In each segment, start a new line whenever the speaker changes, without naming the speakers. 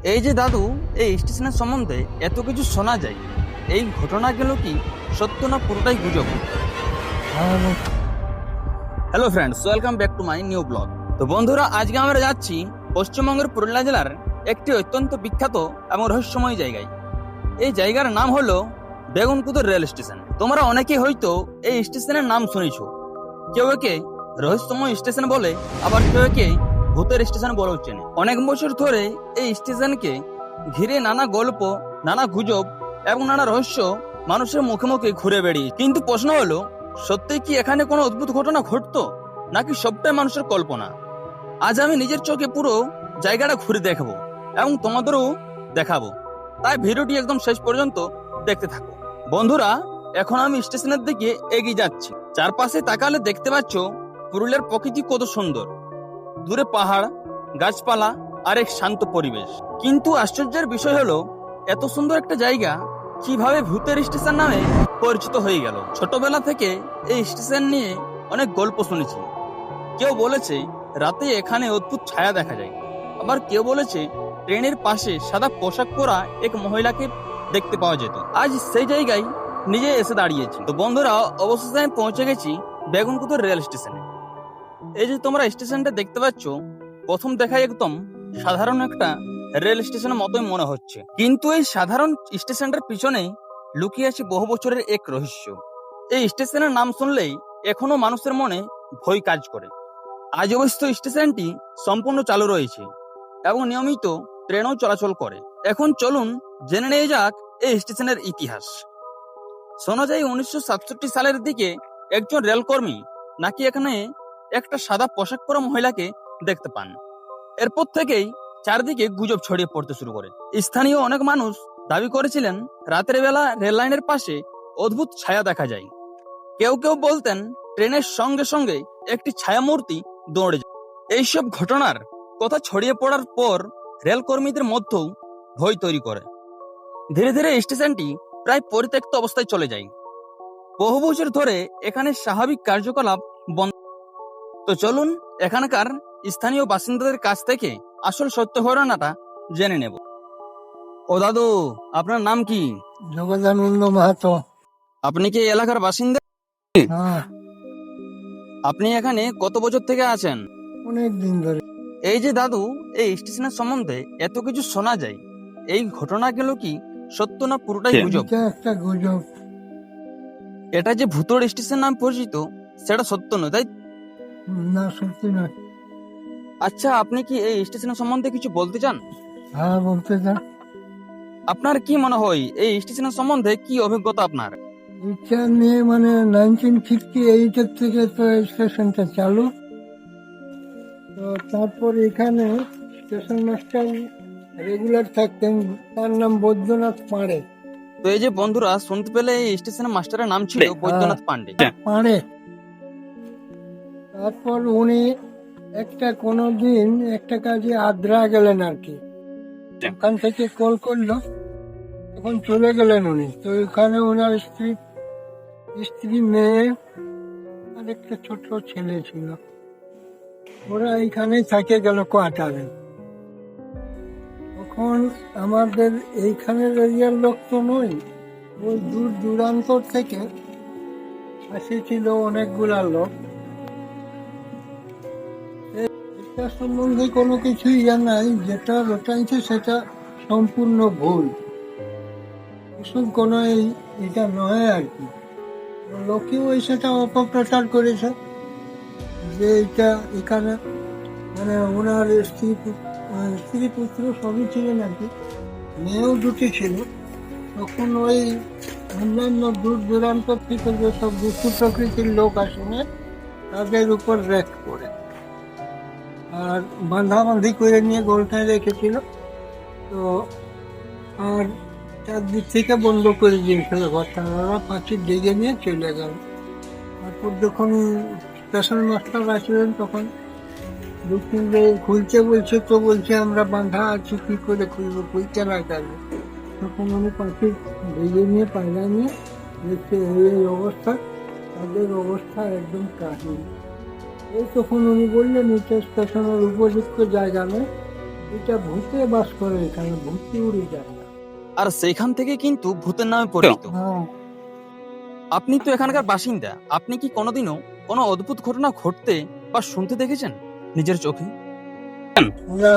এই যে দাদু, এই স্টেশনের সম্বন্ধে এত কিছু শোনা যায়, এই ঘটনাগুলো কি সত্য না পুরোটাই গুজব? Hello friends, welcome back to my new blog. তো বন্ধুরা, আজকে আমরা যাচ্ছি পশ্চিমবঙ্গের পুরুলিয়া জেলার একটি অত্যন্ত বিখ্যাত এবং রহস্যময় জায়গায়। এই জায়গার নাম হলো বেগুনকুদর রেল স্টেশন। তোমরা অনেকে হয়তো এই স্টেশনের নাম শুনেছো। কেউ একে রহস্যময় স্টেশন বলে, আবার কেউ একে ভূতের স্টেশন বলেও চেনে। অনেক বছর ধরে এই স্টেশনকে ঘিরে নানা গল্প, নানা গুজব এবং নানা রহস্য মানুষের মুখে মুখে ঘুরে বেড়িয়ে। কিন্তু প্রশ্ন হলো, সত্যি কি এখানে কোনো অদ্ভুত ঘটনা ঘটতো, নাকি সবটাই মানুষের কল্পনা? আজ আমি নিজের চোখে পুরো জায়গাটা ঘুরে দেখবো এবং তোমাদেরও দেখাবো। তাই ভিডিওটি একদম শেষ পর্যন্ত দেখতে থাকো। বন্ধুরা, এখন আমি স্টেশনের দিকে এগিয়ে যাচ্ছি। চারপাশে তাকালে দেখতে পাচ্ছ পুরুলিয়ার প্রকৃতি কত সুন্দর। দূরে পাহাড়, গাছপালা আর এক শান্ত পরিবেশ। কিন্তু আশ্চর্যের বিষয় হলো, এত সুন্দর একটা জায়গা কিভাবে ভূতের স্টেশন নামে পরিচিত হয়ে গেল। ছোটবেলা থেকে এই স্টেশন নিয়ে অনেক গল্প শুনেছি। কেউ বলেছে রাতে এখানে অদ্ভুত ছায়া দেখা যায়, আবার কেউ বলেছে ট্রেনের পাশে সাদা পোশাক পরা এক মহিলাকে দেখতে পাওয়া যেত। আজ সেই জায়গায় নিজে এসে দাঁড়িয়েছি। তো বন্ধুরা, অবশেষে আমি পৌঁছে গেছি বেগুনকুদর রেল স্টেশনে। এই যে তোমরা স্টেশনটা দেখতে পাচ্ছ, প্রথম দেখায় একদম সাধারণ একটা রেল স্টেশনের মতোই মনে হচ্ছে, কিন্তু এই সাধারণ স্টেশনটার পিছনে লুকিয়ে আছে বহু বছরের এক রহস্য। এই স্টেশনের নাম শুনলেই এখনো মানুষের মনে ভয় কাজ করে। আজ অবশ্য স্টেশনটি সম্পূর্ণ চালু রয়েছে এবং নিয়মিত ট্রেনও চলাচল করে। এখন চলুন জেনে নেওয়া যাক এই স্টেশনের ইতিহাস। শোনা যায় 1967 সালের দিকে একজন রেলকর্মী নাকি এখানে একটা সাদা পোশাক পরা মহিলাকে দেখতে পান। এরপর থেকেই চারদিকে গুজব ছড়িয়ে পড়তে শুরু করে। স্থানীয় অনেক মানুষ দাবি করেছিলেন রাতের বেলা রেল লাইনের পাশে অদ্ভুত ছায়া দেখা যায়। কেউ কেউ বলতেন ট্রেনের সঙ্গে সঙ্গে একটি ছায়ামূর্তি দৌড়ে যায়। এইসব ঘটনার কথা ছড়িয়ে পড়ার পর রেল কর্মীদের মধ্যেও ভয় তৈরি করে। ধীরে ধীরে স্টেশনটি প্রায় পরিত্যক্ত অবস্থায় চলে যায়। বহু বছর ধরে এখানে স্বাভাবিক কার্যকলাপ বন্ধ। তো চলুন এখানকার স্থানীয় বাসিন্দাদের কাছ থেকে আসল সত্য ঘটনাটা জেনে নেব। ও দাদু, আপনার নাম কি?
জগদানন্দ মাহাতো।
আপনি কি এই এলাকার বাসিন্দা?
হ্যাঁ,
আপনি এখানে কত বছর থেকে আছেন?
অনেক দিন ধরে।
এই যে দাদু, এই স্টেশনের সম্বন্ধে এত কিছু শোনা যায়, এই ঘটনাগুলো কি সত্য না পুরোটাই গুজব?
এটা একটা গুজব।
এটা যে ভূতড় স্টেশন নাম পরিচিত, সেটা সত্য নয়, তাই?
না, সত্যি নয়।
আচ্ছা, আপনি কি এই স্টেশনের সম্বন্ধে কিছু বলতে চান?
হ্যাঁ, বলতে চান।
আপনার কি মনে হয় এই স্টেশনের সম্বন্ধে কি অভিজ্ঞতা আপনার?
এটা নিয়ে মানে 1958 থেকে তো এই স্টেশনটা চালু। তো তারপর এখানে স্টেশন মাস্টার রেগুলার থাকতেন, তার নাম বৈদ্যনাথ পাঁড়ে।
তো এই যে বন্ধুরা, শুনতে পেলে এই স্টেশনের মাস্টারের নাম ছিল বৈদ্যনাথ পান্ডে।
পাঁড়ে। তারপর উনি কোনো দিন একটা কাজে আদ্রা গেলেন আর কি। ওখান থেকে কল করলো, তখন চলে গেলেন উনি। তো এখানে ওনার স্ত্রী মেয়ে আর একটা ছোট ছেলে ছিল। ওরা এইখানেই থাকে গেল কোয়ার্টারে। তখন আমাদের এইখানের এরিয়ার লোক তো নই, ওই দূর দূরান্তর থেকে আসেছিল অনেকগুলা লোক। এটা সম্বন্ধে কোনো কিছুই জানাই, যেটা রটাইছে সেটা সম্পূর্ণ ভুল। ওসব কোনো এটা নয় আর কি। লোকেও সেটা অপপ্রচার করেছে যে এটা এখানে মানে ওনার স্ত্রী পুত্র সবই ছিলেন আর কি, মেয়েও দুটি ছিল। তখন ওই অন্যান্য দূর দূরান্ত থেকে যেসব দুষ্ট প্রকৃতির লোক আসেন, তাদের উপর রেক করে আর বাঁধাবাঁধি করে নিয়ে গোলটায় রেখেছিল। তো আর চারদিক থেকে বন্ধ করে দিয়েছিল ঘরটা, ওরা পাঁচিল ডেকে নিয়ে চলে গেল। তারপর যখন স্টেশন মাস্টার আসলেন, তখন খুলতে বলছে, তো বলছে আমরা বাঁধা আছি, কি করে খুলবো, খুলতে না গেলে। তখন উনি পাখি ভেজে নিয়ে পায়রা নিয়ে দেখছে এই অবস্থা, তাদের অবস্থা একদম কাহিল। এই তখন উনি বললেন এটা স্টেশনের উপযুক্ত জায়গা নয়, এটা ভূতে বাস করে এখানে, ভূতে উড়ে যায় না।
আর সেইখান থেকে কিন্তু ভূতের নামে পরিচিত।
হ্যাঁ,
আপনি তো এখানকার বাসিন্দা, আপনি কি কোনোদিনও কোনো অদ্ভুত ঘটনা ঘটতে বা শুনতে দেখেছেন নিজের চোখে?
না,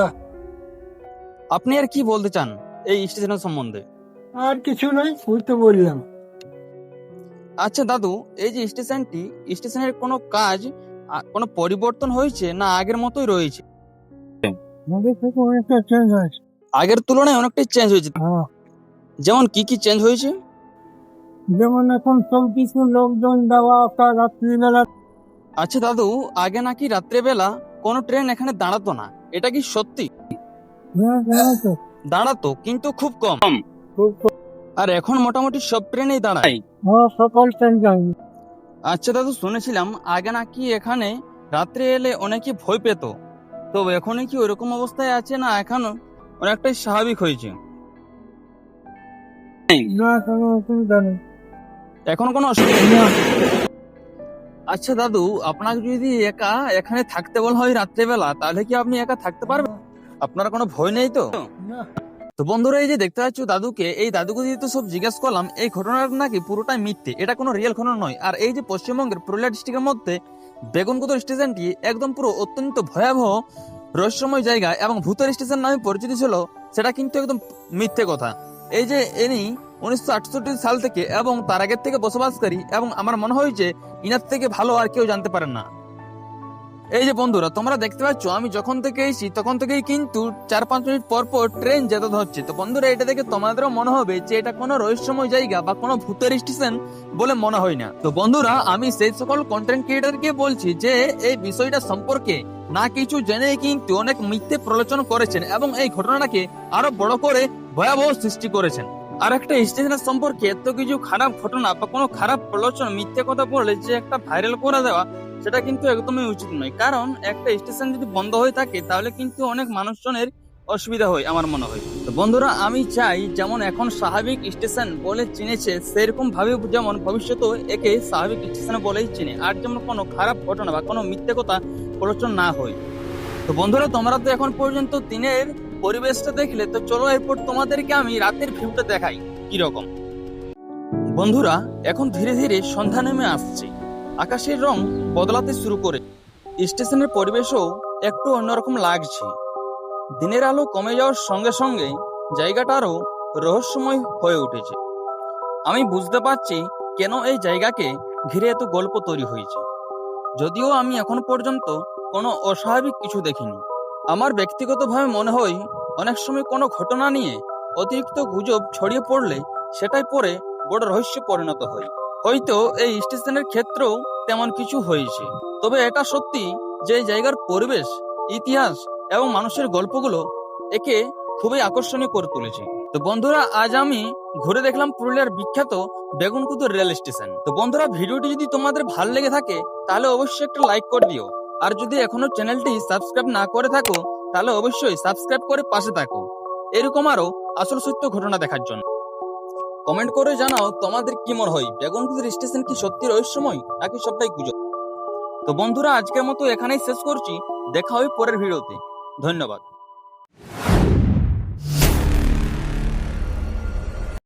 আপনি আর কি বলতে চান এই স্টেশনের সম্বন্ধে?
আর কিছু নয়, ওই তো বললাম।
আচ্ছা দাদু, এই যে স্টেশনের কোনো কাজ কোনো পরিবর্তন হয়েছে না আগের মতোই রয়েছে?
আমাদের থেকে অনেকটা চেঞ্জ হয়েছে।
আগের তুলনায় অনেকটাই চেঞ্জ হয়েছে।
হ্যাঁ,
যেমন কি কি চেঞ্জ হয়েছে?
যেমন এখন সব কিছু লোকজন দেওয়া আসা রাত্রিবেলা।
আচ্ছা দাদু, আগে নাকি রাত্রেবেলা কোনো ট্রেন এখানে দাঁড়াতো না, এটা কি সত্যি?
হ্যাঁ, জানো তো,
দাঁড়াতো কিন্তু খুব কম।
খুব কম।
আর এখন মোটামুটি সব ট্রেনেই দাঁড়ায়।
হ্যাঁ, সকাল ট্রেন যায়নি।
আচ্ছা দাদু, শুনেছিলাম আগে নাকি এখানে রাত্রে এলে অনেকে ভয় পেত, তো এখন কি ওইরকম অবস্থায় আছে না এখনো অনেকটাই স্বাভাবিক হয়েছে?
না, কোনো অসুবিধা নেই।
এখন কোনো অসুবিধা নেই?
না,
আচ্ছা দাদু, আপনাকে যদি একা এখানে থাকতে বলা হয় রাত্রেবেলা, তাহলে কি আপনি একা থাকতে পারবেন? আপনার কোনো ভয় নেই তো?
না,
তো বন্ধুরা, এই যে দেখতে পাচ্ছ দাদুকে, এই দাদুকে দিয়ে তো সব জিজ্ঞেস করলাম, এই ঘটনাটা নাকি পুরোটাই মিথ্যে, এটা কোনো রিয়েল ঘটনা নয়। আর এই যে পশ্চিমবঙ্গের পুরুলিয়া ডিস্ট্রিক্টের মধ্যে বেগুনকুদর স্টেশনটি একদম পুরো অত্যন্ত ভয়াবহ রহস্যময় জায়গা এবং ভূতের স্টেশন নামে পরিচিত ছিল, সেটা কিন্তু একদম মিথ্যে কথা। এই যে ইনি 1968 সাল থেকে এবং তার আগের থেকে বসবাসকারী, এবং আমার মনে হয় যে ইনার থেকে ভালো আর কেউ জানতে পারেন না। এই যে বন্ধুরা, তোমরা দেখতে পাচ্ছ আমি যখন থেকে এসেছি তখন থেকেই কিন্তু 4-5 মিনিট পর পর ট্রেন যেতে হচ্ছে। তো বন্ধুরা, এটা দেখে তোমাদেরও মনে হবে যে এটা কোনো রহস্যময় জায়গা বা কোনো ভূতের স্টেশন বলে মনে হয় না। তো বন্ধুরা, আমি সেই সকল কন্টেন্ট ক্রিয়েটরকে বলছি যে এই বিষয়টা সম্পর্কে না কিছু জেনে কিন্তু অনেক মিথ্যে প্রলোচনা করেছেন এবং এই ঘটনাটাকে আরো বড় করে ভয়াবহ সৃষ্টি করেছেন। আর একটা স্টেশনের সম্পর্কে এত কিছু খারাপ ঘটনা বা কোনো খারাপ প্রলোচনা, মিথ্যে কথা বলে যে একটা ভাইরাল করে দেওয়া, সেটা কিন্তু একদমই উচিত নয়। কারণ একটা স্টেশন যদি বন্ধ হয়ে থাকে তাহলে কিন্তু অনেক মানুষজনের অসুবিধা হয় আমার মনে হয়। তো বন্ধুরা, আমি চাই যেমন এখন স্বাভাবিক স্টেশন বলে চিনেছে, সেরকম ভাবে যেমন ভবিষ্যতে একে স্বাভাবিক স্টেশন বলেই চিনে, আর যেমন কোনো খারাপ ঘটনা বা কোনো মিথ্যে কথা প্রলোচনা না হয়। তো বন্ধুরা, তোমরা তো এখন পর্যন্ত দিনের পরিবেশটা দেখলে, তো চলো এরপর তোমাদেরকে আমি রাতের ভিউটা দেখাই কিরকম। বন্ধুরা, এখন ধীরে ধীরে সন্ধ্যা নেমে আসছে, আকাশের রং বদলাতে শুরু করে, স্টেশনের পরিবেশও একটু অন্যরকম লাগছে। দিনের আলো কমে যাওয়ার সঙ্গে সঙ্গে জায়গাটা আরো রহস্যময় হয়ে উঠেছে। আমি বুঝতে পারছি কেন এই জায়গাকে ঘিরে এত গল্প তৈরি হয়েছে, যদিও আমি এখন পর্যন্ত কোনো অস্বাভাবিক কিছু দেখিনি। আমার ব্যক্তিগতভাবে মনে হয় অনেক সময় কোনো ঘটনা নিয়ে অতিরিক্ত গুজব ছড়িয়ে পড়লে সেটাই পরে বড় রহস্যে পরিণত হয়। হয়তো এই স্টেশনের ক্ষেত্রেও তেমন কিছু হয়েছে। তবে এটা সত্যি যে এই জায়গার পরিবেশ, ইতিহাস এবং মানুষের গল্পগুলো একে খুবই আকর্ষণীয় করে তুলেছে। তো বন্ধুরা, আজ আমি ঘুরে দেখলাম পুরুলিয়ার বিখ্যাত বেগুনকুদর রেল স্টেশন। তো বন্ধুরা, ভিডিওটি যদি তোমাদের ভালো লেগে থাকে তাহলে অবশ্যই একটা লাইক করে দিও। আর যদি এখনো চ্যানেলটি সাবস্ক্রাইব না করে থাকো তাহলে অবশ্যই সাবস্ক্রাইব করে পাশে থাকো এরকম আরো আসল সত্য ঘটনা দেখার জন্য। কমেন্ট করে জানাও তোমাদের কি মনে হয়, বেগুনকুদর স্টেশন কি সত্যি রহস্যময় নাকি সবটাই গুজব। তো বন্ধুরা, আজকের মতো এখানেই শেষ করছি, দেখা হবে পরের ভিডিওতে। ধন্যবাদ।